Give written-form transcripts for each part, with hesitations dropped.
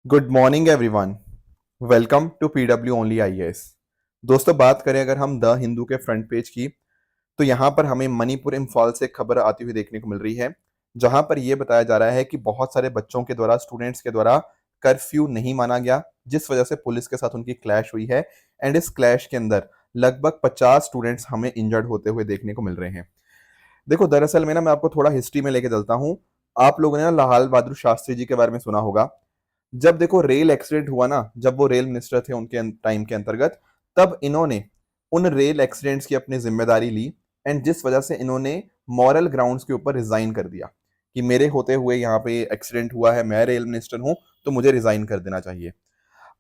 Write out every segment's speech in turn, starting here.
Good morning everyone. Welcome to PW only IAS. दोस्तों, बात करें अगर हम द हिंदू के फ्रंट पेज की, तो यहाँ पर हमें मणिपुर इम्फाल से खबर आती हुई देखने को मिल रही है, जहाँ पर यह बताया जा रहा है कि बहुत सारे बच्चों के द्वारा, स्टूडेंट्स के द्वारा कर्फ्यू नहीं माना गया, जिस वजह से पुलिस के साथ उनकी क्लैश हुई है। एंड इस क्लैश के अंदर लगभग 50 स्टूडेंट्स हमें इंजर्ड होते हुए देखने को मिल रहे हैं। देखो, दरअसल में ना मैं आपको थोड़ा हिस्ट्री में लेके चलता हूँ। आप लोगों ने ना लाल बहादुर शास्त्री जी के बारे में सुना होगा। जब देखो रेल एक्सीडेंट हुआ ना, जब वो रेल मिनिस्टर थे उनके टाइम के अंतर्गत, तब इन्होंने उन रेल एक्सीडेंट्स की अपनी जिम्मेदारी ली। एंड जिस वजह से इन्होंने मॉरल ग्राउंड्स के ऊपर रिजाइन कर दिया कि मेरे होते हुए यहाँ पे एक्सीडेंट हुआ है, मैं रेल मिनिस्टर हूं, तो मुझे रिजाइन कर देना चाहिए।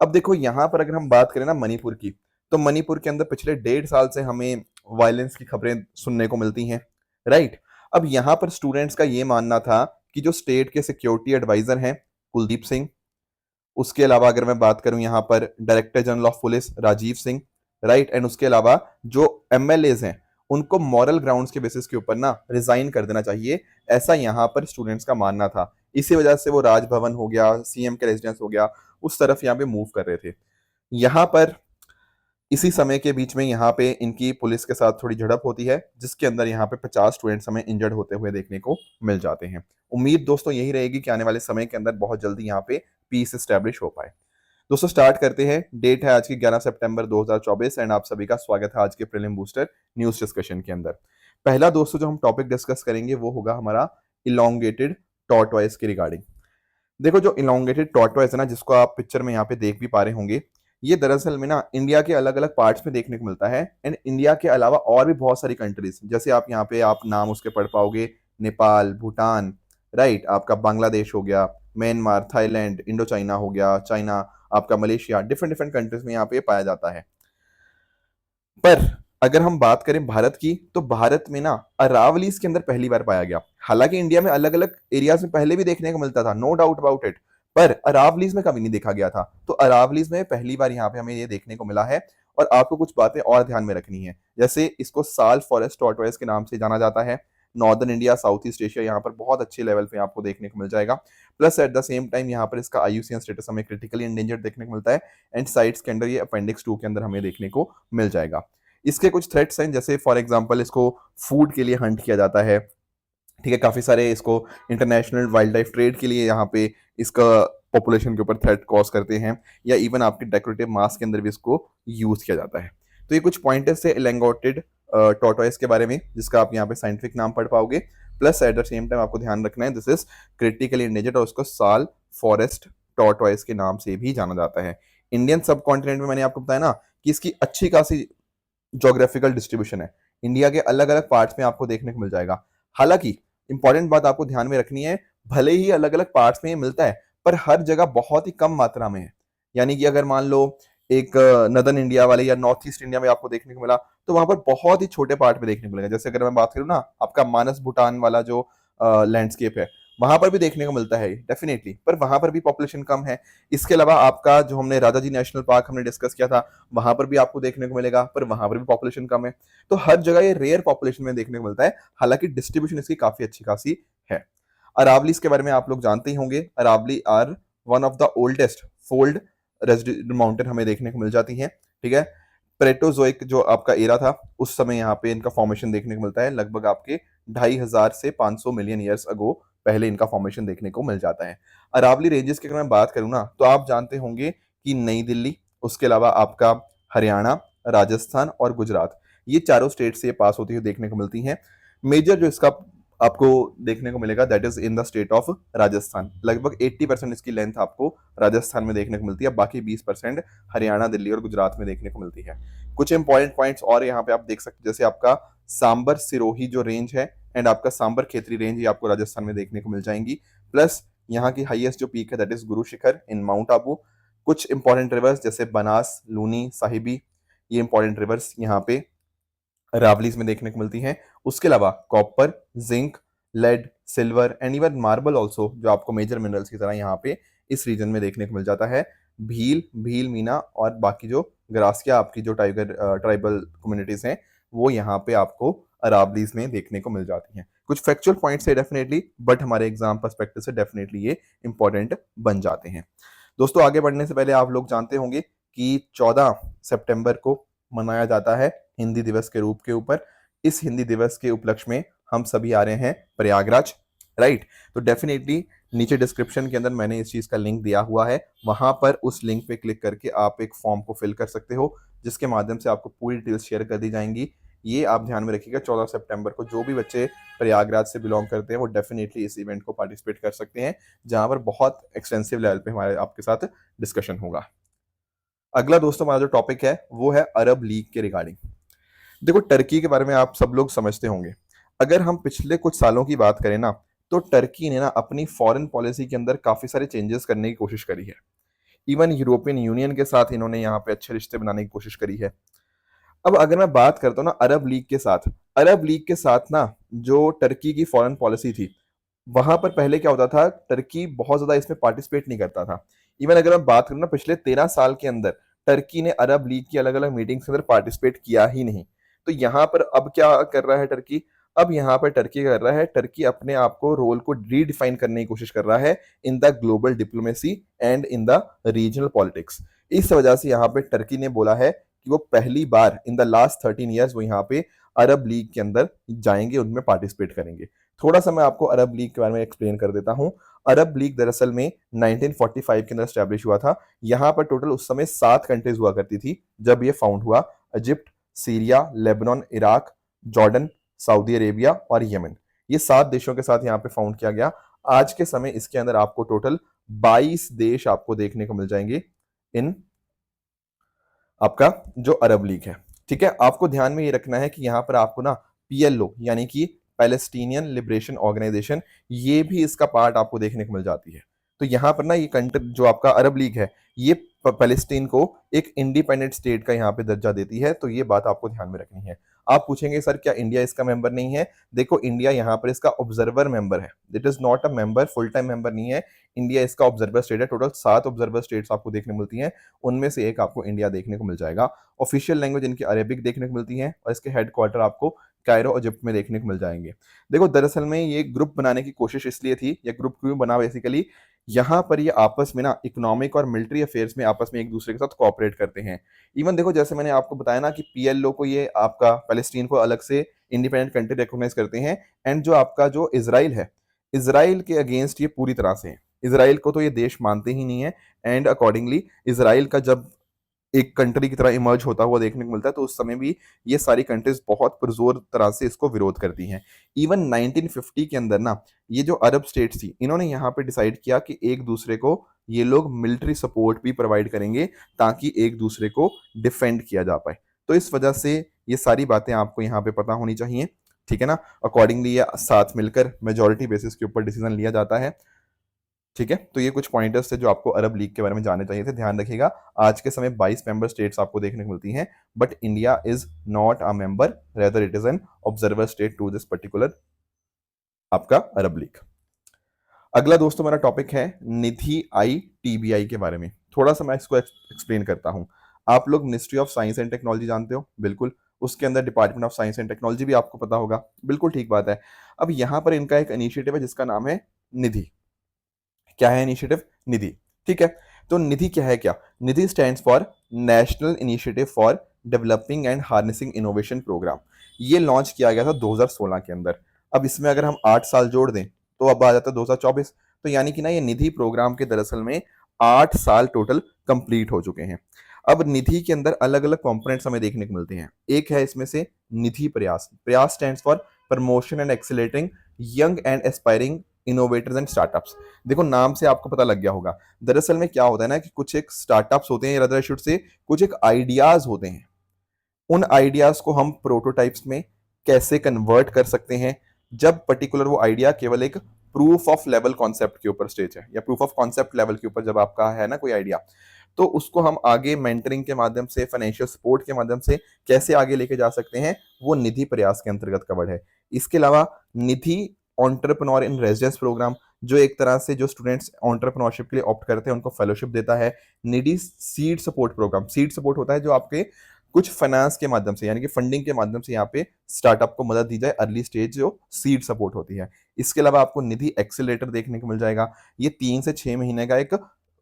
अब देखो, यहाँ पर अगर हम बात करें ना मणिपुर की, तो मणिपुर के अंदर पिछले 1.5 साल से हमें वायलेंस की खबरें सुनने को मिलती हैं। राइट। अब यहाँ पर स्टूडेंट्स का ये मानना था कि जो स्टेट के सिक्योरिटी एडवाइजर हैं कुलदीप सिंह, उसके अलावा अगर मैं बात करूं यहाँ पर director general of police Rajiv Singh, right, and उसके अलावा जो एमएलएज हैं, उनको मॉरल ग्राउंड्स के बेसिस के ऊपर ना रिजाइन कर देना चाहिए। ऐसा यहाँ पर स्टूडेंट्स का मानना था। इसी वजह से वो राजभवन हो गया, सीएम के रेजिडेंस हो गया, उस तरफ यहाँ पे मूव कर रहे थे। यहाँ पर इसी समय के बीच में यहाँ पे इनकी पुलिस के साथ थोड़ी झड़प होती है, जिसके अंदर यहाँ पे 50 स्टूडेंट्स हमें इंजर्ड होते हुए देखने को मिल जाते हैं। उम्मीद दोस्तों यही रहेगी कि आने वाले समय के अंदर बहुत जल्दी यहाँ पे पीस स्टैब्लिश हो पाए। दोस्तों, स्टार्ट करते हैं। डेट है आज की 11 सितंबर 2024 एंड आप सभी का स्वागत है आज के प्रीलिम बूस्टर न्यूज डिस्कशन के अंदर। पहला दोस्तों जो हम टॉपिक डिस्कस करेंगे वो होगा हमारा इलोंगेटेड टॉर्टॉइस के रिगार्डिंग। देखो, जो इलोंगेटेड टॉर्टॉइस है ना, जिसको आप पिक्चर में यहाँ पे देख भी पा रहे होंगे, ये दरअसल में ना इंडिया के अलग अलग पार्ट्स में देखने को मिलता है। एंड इंडिया के अलावा और भी बहुत सारी कंट्रीज, जैसे आप यहाँ पे आप नाम उसके पढ़ पाओगे, नेपाल, भूटान, राइट, आपका बांग्लादेश हो गया, म्यांमार, थाईलैंड, इंडो चाइना हो गया, चाइना, आपका मलेशिया, डिफरेंट डिफरेंट कंट्रीज में यहाँ पे पाया जाता है। पर अगर हम बात करें भारत की, तो भारत में ना अरावली इसके अंदर पहली बार पाया गया। हालांकि इंडिया में अलग अलग एरियाज में पहले भी देखने को मिलता था, नो डाउट अबाउट इट, पर अरावलीज में कभी नहीं देखा गया था। तो अरावलीज में पहली बार यहाँ पे हमें ये देखने को मिला है। और आपको कुछ बातें और ध्यान में रखनी है, जैसे इसको साल फॉरेस्ट टॉर्टोइस के नाम से जाना जाता है। Northern India, south east Asia, यहाँ पर बहुत अच्छे लेवल पे आपको देखने को मिल जाएगा। Plus at the same time यहाँ पर इसका आईयूसीएन स्टेटस हमें क्रिटिकली इंडेंजर्ड देखने को मिलता है। एंड साइट्स के अंदर ये अपेंडिक्स 2 के अंदर हमें देखने को मिल जाएगा। इसके कुछ थ्रेट्स हैं, जैसे फॉर एग्जांपल इसको फूड के लिए हंट किया जाता है। ठीक है, काफी सारे इसको इंटरनेशनल वाइल्ड लाइफ ट्रेड के लिए यहाँ पे इसका पॉपुलेशन के ऊपर थ्रेट कॉज करते हैं, या इवन आपके डेकोरेटिव मास्क के अंदर भी इसको यूज किया जाता है। तो ये कुछ पॉइंटर्स है इलेंगोटेड टॉर्टोइस के बारे में, जिसका आप यहाँ पे साइंटिफिक नाम पढ़ पाओगे। Plus at the same time आपको ध्यान रखना है, दिस इज क्रिटिकली इंडेंजर्ड और उसको साल फॉरेस्ट टॉर्टोइस के नाम से भी जाना जाता है। इंडियन सब कॉन्टिनेंट में मैंने आपको बताया ना कि इसकी अच्छी खासी जोग्राफिकल डिस्ट्रीब्यूशन है। इंडिया के अलग अलग पार्ट्स में आपको देखने को मिल जाएगा। हालांकि इंपॉर्टेंट बात आपको ध्यान में रखनी है, भले ही अलग अलग पार्ट्स में ये मिलता है, पर हर जगह बहुत ही कम मात्रा में है। यानी कि अगर मान लो एक नदर्न इंडिया वाले या नॉर्थ ईस्ट इंडिया में आपको देखने को मिला, तो वहां पर बहुत ही छोटे पार्ट में देखने को मिलेगा। जैसे अगर मैं बात करूँ ना, आपका मानस भूटान वाला जो लैंडस्केप है, वहां पर भी देखने को मिलता है डेफिनेटली, पर वहां पर भी पॉपुलेशन कम है। इसके अलावा आपका जो हमने राजा जी नेशनल पार्क हमने डिस्कस किया था, वहां पर भी आपको देखने को मिलेगा, पर वहां पर भी पॉपुलेशन कम है। तो हर जगह ये रेयर पॉपुलेशन में देखने को मिलता है। हालांकि डिस्ट्रीब्यूशन इसकी काफी अच्छी खासी है। अरावलीज के बारे में आप लोग जानते ही होंगे। Aravalli are one of the oldest fold resident mountain हमें देखने को मिल जाती है। ठीक है, प्लेटोजोइक जो आपका एरा था, उस समय यहाँ पे इनका फॉर्मेशन देखने को मिलता है। लगभग आपके 2500 से 500 मिलियन ईयर्स अगो पहले इनका फॉर्मेशन देखने को मिल जाता है। अरावली रेंजेस की अगर मैं बात करूँ ना, तो आप जानते होंगे कि नई दिल्ली, उसके अलावा आपका हरियाणा, राजस्थान और गुजरात, ये चारों स्टेट से पास होती हुई देखने को मिलती हैं। मेजर जो इसका आपको देखने को मिलेगा, that is in the state of Rajasthan. लगभग 80% इसकी लेंथ आपको राजस्थान में देखने को मिलती है, बाकी 20% हरियाणा, दिल्ली और गुजरात में देखने को मिलती है। कुछ इंपॉर्टेंट पॉइंट्स और यहाँ पे आप देख सकते हैं, जैसे आपका सांबर सिरोही जो रेंज है, एंड आपका सांबर खेतरी रेंज, ये आपको राजस्थान में देखने को मिल जाएंगी। प्लस यहाँ की हाईएस्ट जो पीक है, that is Guru Shikhar in mount Abu. कुछ इंपॉर्टेंट रिवर्स जैसे बनास, लूनी, साहिबी, ये इंपॉर्टेंट रिवर्स यहाँ पे रावलीज में देखने को मिलती हैं। उसके अलावा copper, zinc, lead, silver and even marble also, जो आपको मेजर मिनरल्स की तरह यहाँ पे इस रीजन में देखने को मिल जाता है। भील, भील मीना और बाकी जो ग्रासिया आपकी जो टाइगर ट्राइबल कम्युनिटीज हैं, वो यहाँ पे आपको अरावलीज में देखने को मिल जाती हैं। कुछ फैक्चुअल पॉइंट्स है डेफिनेटली, बट हमारे एग्जाम पर्सपेक्टिव से डेफिनेटली ये इंपॉर्टेंट बन जाते हैं। दोस्तों आगे बढ़ने से पहले आप लोग जानते होंगे कि 14 सितंबर को मनाया जाता है हिंदी दिवस के रूप के ऊपर। इस हिंदी दिवस के उपलक्ष्य में हम सभी आ रहे हैं प्रयागराज, राइट। तो डेफिनेटली नीचे डिस्क्रिप्शन के अंदर मैंने इस चीज का लिंक दिया हुआ है, वहां पर उस लिंक पे क्लिक करके आप एक फॉर्म को फिल कर सकते हो, जिसके माध्यम से आपको पूरी डिटेल्स शेयर कर दी जाएंगी। ये आप ध्यान में रखिएगा, 14 सितंबर को जो भी बच्चे प्रयागराज से बिलोंग करते हैं वो डेफिनेटली इस इवेंट को पार्टिसिपेट कर सकते हैं, जहां पर बहुत एक्सटेंसिव लेवल पे हमारे आपके साथ डिस्कशन होगा। अगला दोस्तों हमारा जो टॉपिक है वो है अरब लीग के रिगार्डिंग। देखो टर्की के बारे में आप सब लोग समझते होंगे। अगर हम पिछले कुछ सालों की बात करें ना, तो टर्की ने ना अपनी फॉरेन पॉलिसी के अंदर काफी सारे चेंजेस करने की कोशिश करी है। इवन यूरोपियन यूनियन के साथ इन्होंने यहाँ पे अच्छे रिश्ते बनाने की कोशिश करी है। अब अगर मैं बात करता हूँ ना अरब लीग के साथ ना जो टर्की की फॉरेन पॉलिसी थी, वहां पर पहले क्या होता था, टर्की बहुत ज्यादा इसमें पार्टिसिपेट नहीं करता था। इवन अगर मैं बात करूँ ना पिछले 13 साल के अंदर टर्की ने अरब लीग की अलग अलग मीटिंग्स के अंदर पार्टिसिपेट किया ही नहीं। तो यहाँ पर अब क्या कर रहा है टर्की, अब यहाँ पर टर्की क्या कर रहा है, टर्की अपने आप को रोल को रीडिफाइन करने की कोशिश कर रहा है in the global diplomacy and in the regional politics. इस वजह से यहाँ पे टर्की ने बोला है कि वो पहली बार इन द लास्ट 13 ईयर्स वो यहाँ पे अरब लीग के अंदर जाएंगे, उनमें पार्टिसिपेट करेंगे। थोड़ा सा मैं आपको अरब लीग के बारे में एक्सप्लेन कर देता हूं। अरब लीग दरअसल में 1945 के अंदर स्टैब्लिश हुआ था। यहाँ पर टोटल उस समय 7 कंट्रीज हुआ करती थी जब ये फाउंड हुआ। Egypt, Syria, Lebanon, Iraq, Jordan, Saudi Arabia और यमन, ये 7 देशों के साथ यहाँ पे फाउंड किया गया। आज के समय इसके अंदर आपको टोटल 22 देश आपको देखने को मिल जाएंगे इन आपका जो अरब लीग है। ठीक है, आपको ध्यान में ये रखना है कि यहाँ पर आपको ना पीएलओ यानी कि पैलेस्टीनियन लिबरेशन ऑर्गेनाइजेशन, ये भी इसका पार्ट आपको देखने को मिल जाती है। तो यहाँ पर ना ये कंट्री जो आपका अरब लीग है, ये पैलेस्टीन को एक इंडिपेंडेंट स्टेट का यहाँ पे दर्जा देती है। तो ये बात आपको ध्यान में रखनी है। आप पूछेंगे सर क्या इंडिया इसका मेंबर नहीं है? देखो इंडिया यहाँ पर इसका ऑब्जर्वर मेंबर है, it is not a member, full time member नहीं है। इंडिया इसका ऑब्जर्वर स्टेट है। टोटल 7 ऑब्जर्वर स्टेट्स आपको देखने मिलती हैं, उनमें से एक आपको इंडिया देखने को मिल जाएगा। ऑफिशियल लैंग्वेज इनकी अरेबिक देखने को मिलती है और इसके हेडक्वार्टर आपको कायरो इजिप्ट में देखने को मिल जाएंगे। देखो दरअसल में ये ग्रुप बनाने की कोशिश इसलिए थी, या ग्रुप क्यों बना बेसिकली, यहाँ पर ये आपस में ना इकोनॉमिक और मिलिट्री अफेयर्स में आपस में एक दूसरे के साथ कोऑपरेट करते हैं। इवन देखो जैसे मैंने आपको बताया ना कि पीएलओ को ये आपका पैलेस्टीन को अलग से इंडिपेंडेंट कंट्री रिकॉग्नाइज करते हैं, एंड जो आपका जो इसराइल है, इसराइल के अगेंस्ट ये पूरी तरह से है। इसराइल को तो ये देश मानते ही नहीं है, एंड अकॉर्डिंगली इसराइल का जब एक कंट्री की तरह इमर्ज होता हुआ देखने को मिलता है, तो उस समय भी ये सारी कंट्रीज बहुत पुरजोर तरह से इसको विरोध करती हैं। इवन 1950 के अंदर ना ये जो अरब स्टेट्स थी, इन्होंने यहाँ पे डिसाइड किया कि एक दूसरे को ये लोग मिलिट्री सपोर्ट भी प्रोवाइड करेंगे ताकि एक दूसरे को डिफेंड किया जा पाए। तो इस वजह से ये सारी बातें आपको यहाँ पे पता होनी चाहिए, ठीक है ना। अकॉर्डिंगली ये साथ मिलकर मेजोरिटी बेसिस के ऊपर डिसीजन लिया जाता है, ठीक है। तो ये कुछ पॉइंटर्स थे जो आपको अरब लीग के बारे में जानने चाहिए थे। ध्यान रखिएगा आज के समय 22 मेंबर स्टेट्स आपको देखने को मिलती हैं, but India is not a member, rather it is an observer state to this particular आपका अरब लीग। अगला दोस्तों मेरा टॉपिक है निधि आई टीबीआई के बारे में। थोड़ा सा मैं इसको एक्सप्लेन करता हूं। आप लोग ministry of science and technology जानते हो, बिल्कुल। उसके अंदर department of science and technology भी आपको पता होगा, बिल्कुल ठीक बात है। अब यहां पर इनका एक इनिशिएटिव है जिसका नाम है निधि। क्या है इनिशिएटिव? निधि, ठीक है। तो निधि क्या है? क्या Nidhi stands for national initiative for developing and harnessing innovation program. ये लॉन्च किया गया था 2016 के अंदर। अब इसमें अगर हम 8 साल जोड़ दें तो अब आ जाता है 2024। तो यानी कि ना ये निधि प्रोग्राम के दरअसल में 8 साल टोटल कंप्लीट हो चुके हैं। अब निधि के अंदर अलग अलग कंपोनेंट्स हमें देखने को मिलते हैं। एक है इसमें से निधि प्रयास। प्रयास stands for promotion and accelerating young and aspiring innovators and startups. देखो नाम से आपको पता लग गया होगा, दरअसल में क्या होता है ना कि कुछ एक स्टार्टअप्स होते हैं, रदर शुड से कुछ एक आइडियाज होते हैं। उन आइडियाज को हम प्रोटोटाइप्स में कैसे कन्वर्ट कर सकते हैं, जब पर्टिकुलर वो आइडिया केवल एक प्रूफ ऑफ लेवल कॉन्सेप्ट के ऊपर स्टेज है, या प्रूफ ऑफ कॉन्सेप्ट लेवल के ऊपर जब आपका है ना कोई आइडिया, तो उसको हम आगे मेंटरिंग के माध्यम से, फाइनेंशियल सपोर्ट के माध्यम से कैसे आगे लेके जा सकते हैं, वो निधि प्रयास के अंतर्गत कवर्ड है। इसके अलावा निधि एंटरप्रेन्योर इन रेजिडेंस प्रोग्राम, जो एक तरह से जो स्टूडेंट्स एंटरप्रेन्योरशिप के लिए ऑप्ट करते हैं उनको फेलोशिप देता है। Nidhi seed support program, seed support होता है जो आपके कुछ फाइनेंस के माध्यम से यानी कि फंडिंग के माध्यम से यहाँ पे स्टार्टअप को मदद दी जाए, अर्ली स्टेज जो सीड सपोर्ट होती है। इसके अलावा आपको निधि एक्सीलरेटर देखने को मिल जाएगा। ये 3 से 6 महीने का एक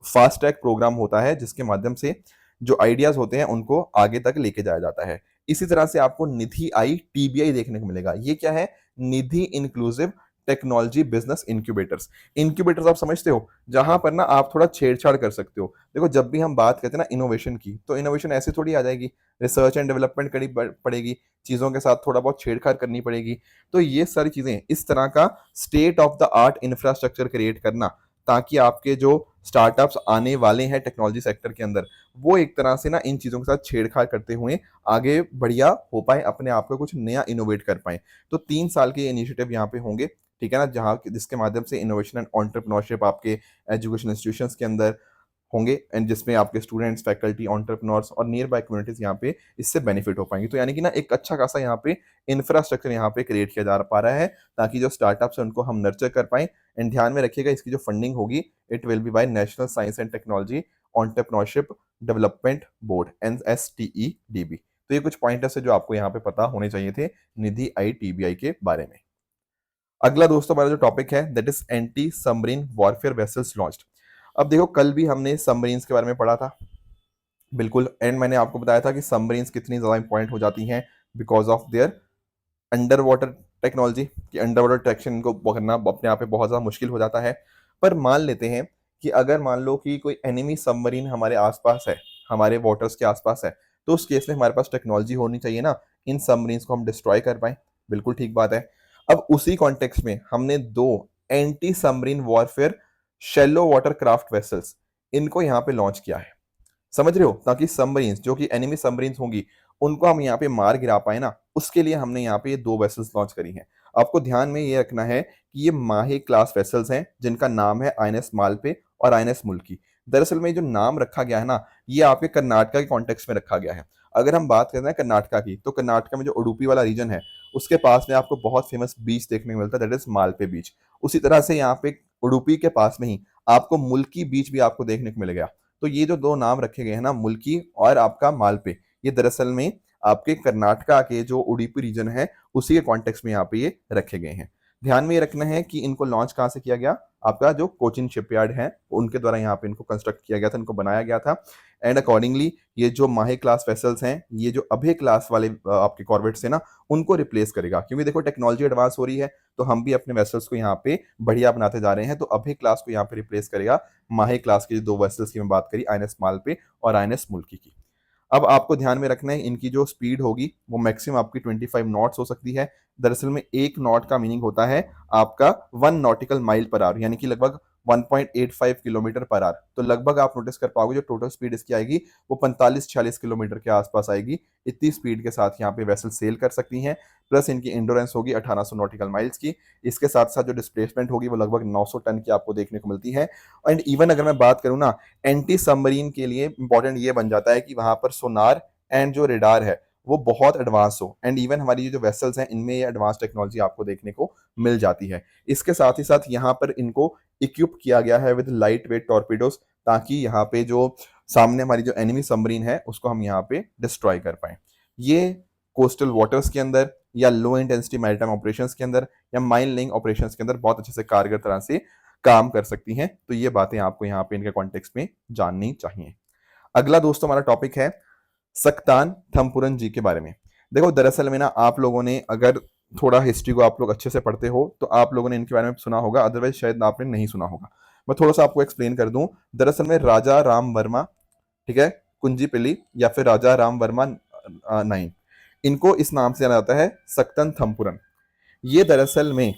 फास्ट ट्रैक प्रोग्राम होता है जिसके माध्यम से जो आइडियाज होते हैं उनको आगे तक लेके जाया जाता है। इसी तरह से आपको निधि आई टीबीआई देखने को मिलेगा। ये क्या है? Nidhi inclusive technology business incubators. Incubators आप समझते हो, जहां पर ना आप थोड़ा छेड़छाड़ कर सकते हो। देखो, जब भी हम बात करते हैं ना इनोवेशन की, तो इनोवेशन ऐसे थोड़ी आ जाएगी। रिसर्च एंड डेवलपमेंट करनी पड़ेगी, चीजों के साथ थोड़ा बहुत छेड़छाड़ करनी पड़ेगी। तो ये सारी चीजें, इस तरह का state of the art infrastructure create करना, ताकि आपके जो स्टार्टअप्स आने वाले हैं टेक्नोलॉजी सेक्टर के अंदर, वो एक तरह से ना इन चीजों के साथ छेड़छाड़ करते हुए आगे बढ़िया हो पाए, अपने आप को कुछ नया इनोवेट कर पाए। तो 3 साल के इनिशिएटिव यहाँ पे होंगे, ठीक है ना, जहाँ जिसके माध्यम से इनोवेशन एंड एंटरप्रेन्योरशिप आपके एजुकेशन इंस्टीट्यूशंस के अंदर होंगे, एंड जिसमें आपके स्टूडेंट्स, फैकल्टी, एंटरप्रेन्योर्स और नियर बाय कम्युनिटीज यहाँ पे इससे बेनिफिट हो पाएंगे। तो यानी कि ना एक अच्छा खासा यहाँ पे इंफ्रास्ट्रक्चर यहाँ पे क्रिएट किया जा पा रहा है, ताकि जो स्टार्टअप्स हैं उनको हम नर्चर कर पाएं। एंड ध्यान में रखिएगा, इसकी जो फंडिंग होगी, it will be by National Science and Technology Entrepreneurship Development Board, NSTEDB। तो ये कुछ पॉइंटर्स है जो आपको यहाँ पे पता होने चाहिए थे निधि आई टीबीआई के बारे में। अगला दोस्तों हमारा जो टॉपिक है that is anti submarine warfare vessels launched. अब देखो, कल भी हमने सबमरीन्स के बारे में पढ़ा था, बिल्कुल, एंड मैंने आपको बताया था कि सबमरीन्स कितनी ज्यादा इंपॉर्टेंट हो जाती हैं because of their under water technology, कि अंडर वाटर डिटेक्शन को करना अपने आप में बहुत ज़्यादा मुश्किल हो जाता है। पर मान लेते हैं कि अगर मान लो कि कोई एनिमी सबमरीन हमारे आसपास है, हमारे वाटर्स के आसपास है, तो उस केस में हमारे पास टेक्नोलॉजी होनी चाहिए ना, इन सबमरीन्स को हम डिस्ट्रॉय कर पाए। बिल्कुल ठीक बात है। अब उसी कॉन्टेक्स्ट में हमने 2 anti submarine warfare shallow water craft vessels, इनको यहाँ पे लॉन्च किया है। समझ रहे हो, ताकि सबमरीन्स जो कि एनिमी सबमरीन्स होंगी उनको हम यहाँ पे मार गिरा पाए ना, उसके लिए हमने यहाँ पे ये 2 वेसल्स लॉन्च करी हैं। आपको ध्यान में ये रखना है कि ये माहे क्लास वेसल्स हैं, जिनका नाम है INS मालपे और INS मुल्की। दरअसल में जो नाम रखा गया है ना, ये आपके कर्नाटका के कॉन्टेक्स्ट में रखा गया है। अगर हम बात करते हैं कर्नाटका की, तो कर्नाटका में जो उडुपी वाला रीजन है, उसके पास में आपको बहुत फेमस बीच देखने को मिलता है, दैट इज मालपे बीच। उसी तरह से यहाँ पे उडुपी के पास में ही आपको मुल्की बीच भी आपको देखने को मिलेगा। तो ये जो 2 नाम रखे गए हैं ना, मुल्की और आपका मालपे, ये दरअसल में आपके कर्नाटका के जो उडुपी रीजन है, उसी के कॉन्टेक्स्ट में यहाँ पे ये रखे गए हैं। ध्यान में ये रखना है कि इनको लॉन्च कहाँ से किया गया, आपका जो कोचिन शिपयार्ड है उनके द्वारा यहाँ पे इनको कंस्ट्रक्ट किया गया था, इनको बनाया गया था। एंड अकॉर्डिंगली ये जो माहे क्लास वेसल्स हैं, ये जो अभय क्लास वाले आपके कॉर्वेट्स है ना, उनको रिप्लेस करेगा। क्योंकि देखो टेक्नोलॉजी एडवांस हो रही है, तो हम भी अपने वेसल्स को यहाँ पे बढ़िया बनाते जा रहे हैं। तो अभय क्लास को यहाँ पे रिप्लेस करेगा माहे क्लास की जो 2 वेसल्स की मैं बात करी, INS मालपे और INS मुल्की की। अब आपको ध्यान में रखना है, इनकी जो स्पीड होगी वो मैक्सिमम आपकी 25 नॉट्स हो सकती है। दरअसल में 1 नॉट का मीनिंग होता है आपका 1 नॉटिकल माइल पर आवर, यानी कि लगभग 1.85 किलोमीटर पर आवर। तो लगभग आप नोटिस कर पाओगे जो टोटल स्पीड इसकी आएगी वो 45-46 किलोमीटर के आसपास आएगी। इतनी स्पीड के साथ यहाँ पे वेसल सेल कर सकती हैं। प्लस इनकी इंडोरेंस होगी 1800 नॉटिकल माइल्स की। इसके साथ साथ जो डिस्प्लेसमेंट होगी वो लगभग 900 टन की आपको देखने को मिलती है। एंड इवन अगर मैं बात करूँ ना, एंटी सबमरीन के लिए इंपॉर्टेंट ये बन जाता है कि वहां पर सोनार एंड जो रेडार है वो बहुत एडवांस हो। एंड इवन हमारी जो वेसल्स हैं इनमें ये एडवांस टेक्नोलॉजी आपको देखने को मिल जाती है। इसके साथ ही साथ यहाँ पर इनको इक्विप किया गया है विद लाइट वेट टॉर्पीडोज, ताकि यहाँ पे जो सामने हमारी जो एनिमी सबमरीन है उसको हम यहाँ पे डिस्ट्रॉय कर पाए। ये कोस्टल वाटर्स के अंदर या लो इंटेंसिटी मैरिटाइम ऑपरेशंस के अंदर या माइन लेइंग ऑपरेशंस के अंदर बहुत अच्छे से कारगर तरह से काम कर सकती हैं। तो ये बातें आपको यहाँ पे इनके कॉन्टेक्स्ट में जाननी चाहिए। अगला दोस्तों हमारा टॉपिक है सक्तान थम्पुरन जी के बारे में। देखो दरअसल में ना, आप लोगों ने अगर थोड़ा हिस्ट्री को आप लोग अच्छे से पढ़ते हो तो आप लोगों ने इनके बारे में सुना होगा, अदरवाइज शायद आपने नहीं सुना होगा। मैं थोड़ा सा आपको एक्सप्लेन कर दूं। दरअसल में राजा राम वर्मा, ठीक है, कुंजीपिली या फिर राजा राम वर्मा 9, इनको इस नाम से जाना जाता है सक्तन थम्पुरन। ये दरअसल में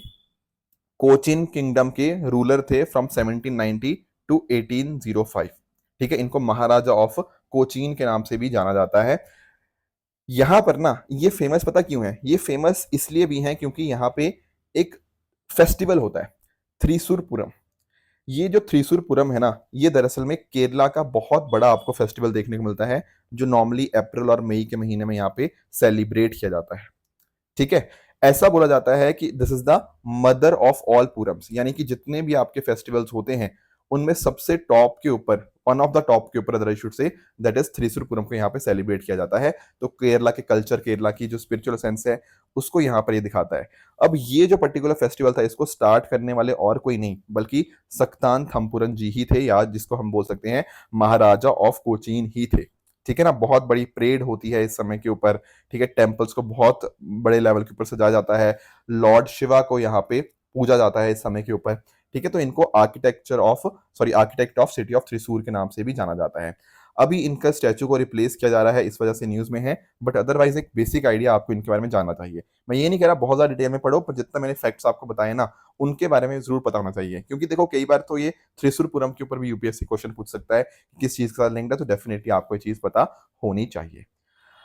कोचिन किंगडम के रूलर थे फ्रॉम 1790 टू 1805। ठीक है, इनको महाराजा ऑफ कोचीन के नाम से भी जाना जाता है। यहां पर ना ये फेमस पता क्यों है? ये फेमस इसलिए भी है क्योंकि यहाँ पे एक फेस्टिवल होता है थ्रीसुरपुरम। ये जो थ्रीसुरपुरम है ना, ये दरअसल में केरला का बहुत बड़ा आपको फेस्टिवल देखने को मिलता है, जो नॉर्मली अप्रैल और मई के महीने में यहाँ पे सेलिब्रेट किया जाता है। ठीक है, ऐसा बोला जाता है कि this is the mother of all Poorams, यानी कि जितने भी आपके फेस्टिवल्स होते हैं उनमें सबसे टॉप के ऊपर वन ऑफ द टॉप के ऊपर other I should say, that is Thrissur Pooram को यहाँ पे सेलिब्रेट किया जाता है। तो केरला के कल्चर, केरला की जो स्पिरिचुअल सेंस है उसको यहाँ पर ये दिखाता है। अब ये जो पर्टिकुलर फेस्टिवल था इसको स्टार्ट करने वाले और कोई नहीं बल्कि सक्तान थम्पुरन जी ही थे, या जिसको हम बोल सकते हैं महाराजा ऑफ कोचीन ही थे। ठीक है ना, बहुत बड़ी परेड होती है इस समय के ऊपर। ठीक है, टेम्पल्स को बहुत बड़े लेवल के ऊपर सजाया जाता है, लॉर्ड शिवा को यहाँ पे पूजा जाता है इस समय के ऊपर। ठीक है, तो इनको architect of city of Thrissur के नाम से भी जाना जाता है। अभी इनका स्टैचू को रिप्लेस किया जा रहा है, इस वजह से न्यूज में है, बट अदरवाइज एक बेसिक आइडिया आपको इनके बारे में जानना चाहिए। मैं ये नहीं कह रहा बहुत ज्यादा डिटेल में पढ़ो, पर जितना मैंने फैक्ट्स आपको बताए ना उनके बारे में जरूर पता होना चाहिए, क्योंकि देखो कई बार तो ये थ्रिसुरपुरम के ऊपर भी यूपीएससी क्वेश्चन पूछ सकता है किस चीज के साथ लिंक्ड है, तो डेफिनेटली आपको ये चीज पता होनी चाहिए।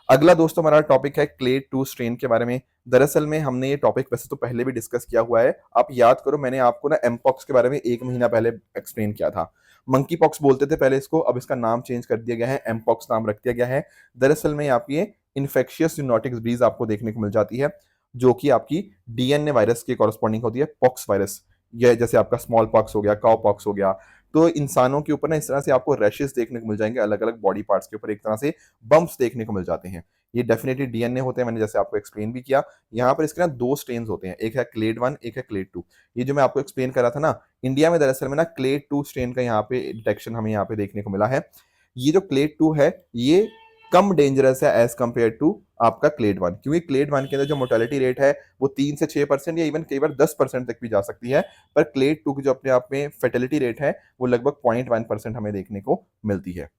अगला दोस्तों हमारा टॉपिक है क्लेड 2 स्ट्रेन के बारे में। दरअसल में हमने ये टॉपिक वैसे तो पहले भी डिस्कस किया हुआ है, आप याद करो मैंने आपको ना एमपॉक्स के बारे में 1 महीना पहले एक्सप्लेन किया था। मंकी पॉक्स बोलते थे पहले इसको, अब इसका नाम चेंज कर दिया गया है, एमपॉक्स नाम रख दिया गया है। दरअसल में आपकी ये इन्फेक्शियस यूनोटिक डिजीज आपको देखने को मिल जाती है, जो कि आपकी डीएनए वायरस के कॉरस्पॉन्डिंग होती है, पॉक्स वायरस। यह जैसे आपका स्मॉल पॉक्स हो गया, काउ पॉक्स हो गया, तो इंसानों के ऊपर ना इस तरह से आपको रैशेस देखने को मिल जाएंगे, अलग अलग बॉडी पार्ट्स के ऊपर एक तरह से बम्प्स देखने को मिल जाते हैं। ये डेफिनेटली डीएनए होते हैं, मैंने जैसे आपको एक्सप्लेन भी किया। यहाँ पर इसके ना 2 स्ट्रेन होते हैं, एक है क्लेड 1, एक है क्लेड 2। ये जो मैं आपको एक्सप्लेन कर रहा था ना, इंडिया में दरअसल में ना क्लेड 2 स्ट्रेन का यहाँ पे डिटेक्शन हमें यहाँ पे देखने को मिला है। ये जो क्लेड 2 है ये कम डेंजरस है एज कम्पेयर टू आपका क्लेड 1, क्योंकि क्लेड 1 के अंदर जो मोर्टेलिटी रेट है वो 3 से 6% या इवन कई बार 10% तक भी जा सकती है, पर क्लेड 2 की जो अपने आप में फेटेलिटी रेट है वो लगभग 0.1% हमें देखने को मिलती है।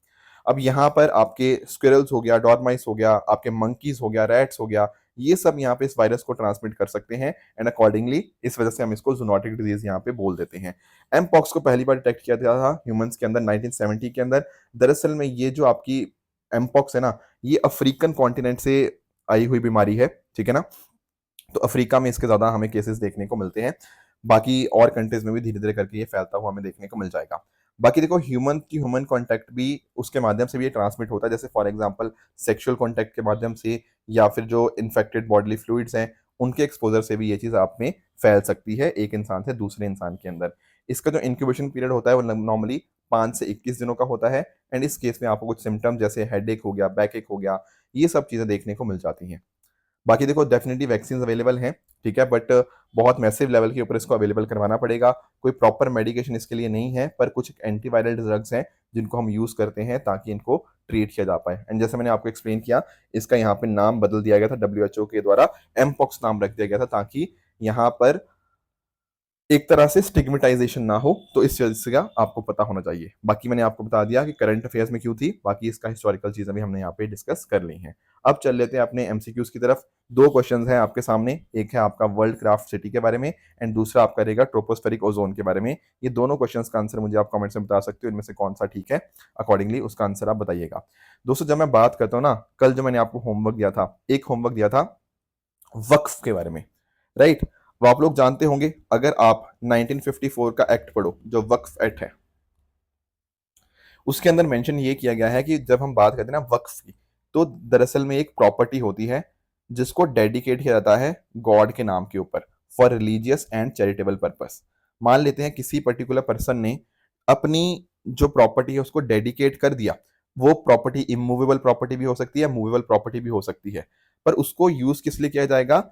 अब यहाँ पर आपके स्क्विरल्स हो गया, डॉर्माइस हो गया, आपके मंकीज हो गया, रैट्स हो गया, ये सब यहाँ पे इस वायरस को ट्रांसमिट कर सकते हैं, एंड अकॉर्डिंगली इस वजह से हम इसको जूनोटिक डिजीज यहाँ पे बोल देते हैं। एमपॉक्स को पहली बार डिटेक्ट किया गया था ह्यूमंस के अंदर 1970 के अंदर। दरअसल में ये जो आपकी एमपॉक्स है ना, ये अफ्रीकन कॉन्टिनेंट से आई हुई बीमारी है। ठीक है ना, तो अफ्रीका में इसके ज्यादा हमें केसेस देखने को मिलते हैं, बाकी और कंट्रीज में भी धीरे धीरे करके ये फैलता हुआ हमें देखने को मिल जाएगा। बाकी देखो ह्यूमन की ह्यूमन कांटेक्ट भी उसके माध्यम से भी ये ट्रांसमिट होता है, जैसे फॉर एग्जांपल सेक्सुअल कांटेक्ट के माध्यम से, या फिर जो इन्फेक्टेड बॉडीली फ्लूइड्स हैं उनके एक्सपोजर से भी ये चीज आप में फैल सकती है एक इंसान से दूसरे इंसान के अंदर। इसका जो इंक्यूबेशन पीरियड होता है वो नॉर्मली 5 से 21 दिनों का होता है, एंड इस केस में आपको कुछ सिम्टम्स जैसे हेडेक हो गया, बैक एक हो गया, ये सब चीजें देखने को मिल जाती हैं। बाकी देखो डेफिनेटली वैक्सीन अवेलेबल हैं, ठीक है, बट बहुत मैसिव लेवल के ऊपर इसको अवेलेबल करवाना पड़ेगा। कोई प्रॉपर मेडिकेशन इसके लिए नहीं है, पर कुछ एंटीवायरल ड्रग्स हैं जिनको हम यूज करते हैं ताकि इनको ट्रीट किया जा पाए। एंड जैसे मैंने आपको एक्सप्लेन किया, इसका यहाँ पे नाम बदल दिया गया था, डब्ल्यूएचओ के द्वारा एमपॉक्स नाम रख दिया गया था, ताकि यहाँ पर एक तरह से स्टिग्मेटाइजेशन ना हो, तो इस चीज का आपको पता होना चाहिए। बाकी मैंने आपको बता दिया कि करंट अफेयर्स में क्यों थी, बाकी इसका हिस्टोरिकल चीजें भी हमने यहाँ पे डिस्कस कर ली हैं। अब चल लेते हैं अपने एमसीक्यूज की तरफ। 2 क्वेश्चन हैं आपके सामने, एक है आपका वर्ल्ड क्राफ्ट सिटी के बारे में, एंड दूसरा आपका रहेगा ट्रोपोस्फेरिक ओजोन के बारे में। ये दोनों क्वेश्चंस का आंसर मुझे आप कमेंट्स में बता सकते हो, इनमें से कौन सा ठीक है, अकॉर्डिंगली उसका आंसर आप बताइएगा। दोस्तों जब मैं बात करता हूँ ना, कल जो मैंने आपको होमवर्क दिया था, एक होमवर्क दिया था वक्फ के बारे में, राइट। वो आप लोग जानते होंगे, अगर आप 1954 का एक्ट पढ़ो जो वक्फ एक्ट है, उसके अंदर मेंशन ये किया गया है कि जब हम बात करते हैं ना वक्फ की, तो दरअसल में एक प्रॉपर्टी होती है जिसको डेडिकेट किया जाता है गॉड के नाम के ऊपर, for religious and charitable purpose. मान लेते हैं किसी पर्टिकुलर पर्सन ने अपनी जो प्रॉपर्टी है उसको डेडिकेट कर दिया, वो प्रॉपर्टी इमूवेबल प्रॉपर्टी भी हो सकती है, मूवेबल प्रॉपर्टी भी हो सकती है, पर उसको यूज किस लिए किया जाएगा,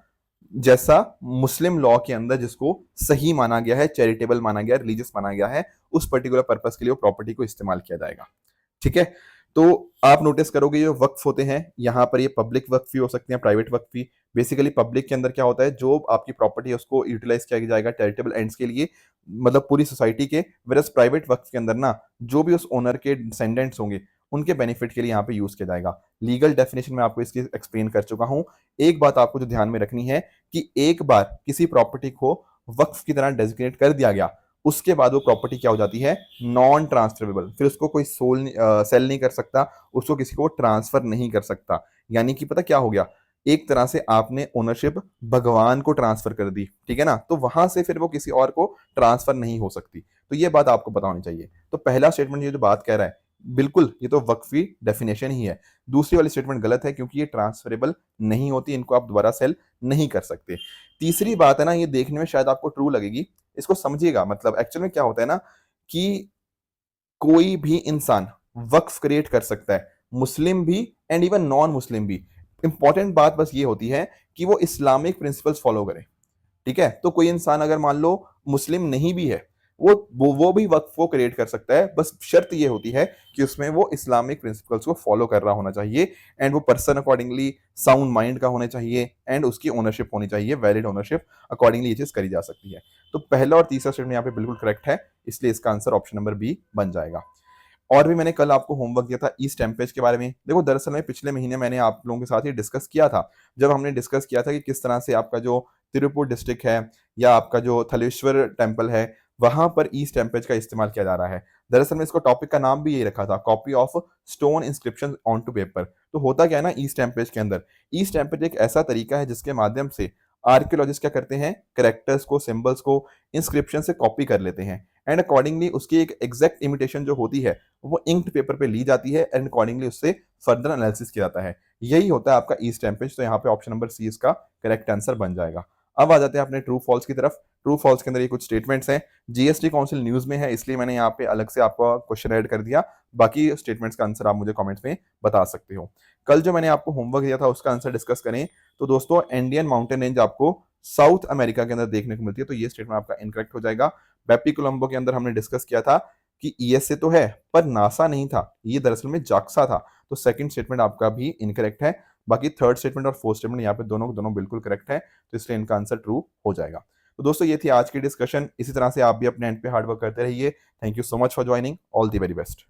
जैसा मुस्लिम लॉ के अंदर जिसको सही माना गया है, चैरिटेबल माना गया है, रिलीजियस माना गया है, उस पर्टिकुलर पर्पस के लिए वो प्रॉपर्टी को इस्तेमाल किया जाएगा। ठीक है, तो आप नोटिस करोगे ये वक्फ होते हैं, यहाँ पर ये पब्लिक वक्फ भी हो सकते हैं, प्राइवेट वक्फ भी। बेसिकली पब्लिक के अंदर क्या होता है, जो आपकी प्रॉपर्टी है उसको यूटिलाइज किया जाएगा चैरिटेबल एंड्स के लिए, मतलब पूरी सोसाइटी के। वेरस प्राइवेट वक्फ के अंदर ना, जो भी उस ओनर के डिसेंडेंट्स होंगे उनके बेनिफिट के लिए यहाँ पे यूज किया जाएगा। लीगल डेफिनेशन में आपको इसकी एक्सप्लेन कर चुका हूं। एक बात आपको जो ध्यान में रखनी है कि एक बार किसी प्रॉपर्टी को वक्फ की तरह डेजिग्नेट कर दिया गया, उसके बाद वो प्रॉपर्टी क्या हो जाती है, नॉन ट्रांसफरेबल। फिर उसको कोई सेल नहीं कर सकता, उसको किसी को ट्रांसफर नहीं कर सकता। यानी कि पता क्या हो गया, एक तरह से आपने ओनरशिप भगवान को ट्रांसफर कर दी, ठीक है ना, तो वहां से फिर वो किसी और को ट्रांसफर नहीं हो सकती। तो ये बात आपको पता होनी चाहिए। तो पहला स्टेटमेंट ये जो बात कह रहा है, बिल्कुल ये तो वक्फी डेफिनेशन ही है। दूसरी वाली स्टेटमेंट गलत है, क्योंकि ये ट्रांसफरेबल नहीं होती, इनको आप दोबारा सेल नहीं कर सकते। तीसरी बात है ना, ये देखने में शायद आपको ट्रू लगेगी, इसको समझिएगा। मतलब एक्चुअल में क्या होता है ना, कि कोई भी इंसान वक्फ क्रिएट कर सकता है, मुस्लिम भी एंड इवन नॉन मुस्लिम भी। इंपॉर्टेंट बात बस ये होती है कि वो इस्लामिक प्रिंसिपल्स फॉलो करे। ठीक है, तो कोई इंसान अगर मान लो मुस्लिम नहीं भी है, वो भी वक्फ को क्रिएट कर सकता है। बस शर्त ये होती है कि उसमें वो इस्लामिक प्रिंसिपल्स को फॉलो कर रहा होना चाहिए एंड वो पर्सन अकॉर्डिंगली साउंड माइंड का होना चाहिए एंड उसकी ओनरशिप होनी चाहिए, वैलिड ओनरशिप। अकॉर्डिंगली ये चीज करी जा सकती है। तो पहला और तीसरा स्टेटमेंट यहाँ पे बिल्कुल करेक्ट है, इसलिए इसका आंसर ऑप्शन नंबर बी बन जाएगा। और भी मैंने कल आपको होमवर्क दिया था ईस्ट टेम्पेज के बारे में। देखो दरअसल में पिछले महीने मैंने आप लोगों के साथ ये डिस्कस किया था, जब हमने डिस्कस किया था कि किस तरह से आपका जो तिरुपुर डिस्ट्रिक्ट है या आपका जो थलेश्वर टेम्पल है, वहां पर ईस्ट टेम्पेज का इस्तेमाल किया जा रहा है। दरअसल में इसको टॉपिक का नाम भी यही रखा था, copy of stone inscription on to paper. तो होता क्या है ना, ईस्ट टेम्पेज के अंदर, ईस्ट टेम्पेज एक ऐसा तरीका है जिसके माध्यम से आर्कियोलॉजिस्ट क्या करते हैं, करेक्टर्स को, सिंबल्स को इंस्क्रिप्शन से कॉपी कर लेते हैं एंड अकॉर्डिंगली उसकी एक एग्जैक्ट इमिटेशन जो होती है वो इंक्ड पेपर पे ली जाती है एंड अकॉर्डिंगली उससे फर्दर एनालिसिस किया जाता है। यही होता है आपका ईस्ट टेम्पेज। तो यहाँ पे ऑप्शन नंबर सी इसका करेक्ट आंसर बन जाएगा। अब आ जाते हैं अपने ट्रू फॉल्स की तरफ। ट्रू फॉल्स के अंदर ये कुछ स्टेटमेंट्स हैं, जीएसटी काउंसिल न्यूज में है इसलिए मैंने यहाँ पे अलग से आपका क्वेश्चन ऐड कर दिया। बाकी स्टेटमेंट्स का आंसर आप मुझे कमेंट्स में बता सकते हो। कल जो मैंने आपको होमवर्क दिया था उसका आंसर डिस्कस करें तो दोस्तों इंडियन माउंटेन रेंज आपको साउथ अमेरिका के अंदर देखने को मिलती है, तो ये स्टेटमेंट आपका इनकरेक्ट हो जाएगा। बेपी कोलंबो के अंदर हमने डिस्कस किया था कि ईएसए तो है पर नासा नहीं था, ये दरअसल में जाक्सा था। तो सेकंड स्टेटमेंट आपका भी इनकरेक्ट है। बाकी थर्ड स्टेटमेंट और फोर्थ स्टेटमेंट यहाँ पे दोनों दोनों बिल्कुल करेक्ट है, तो इसलिए इनका आंसर ट्रू हो जाएगा। तो दोस्तों ये थी आज की डिस्कशन। इसी तरह से आप भी अपने एंड पे हार्डवर्क करते रहिए। Thank you so much for joining. All the very best.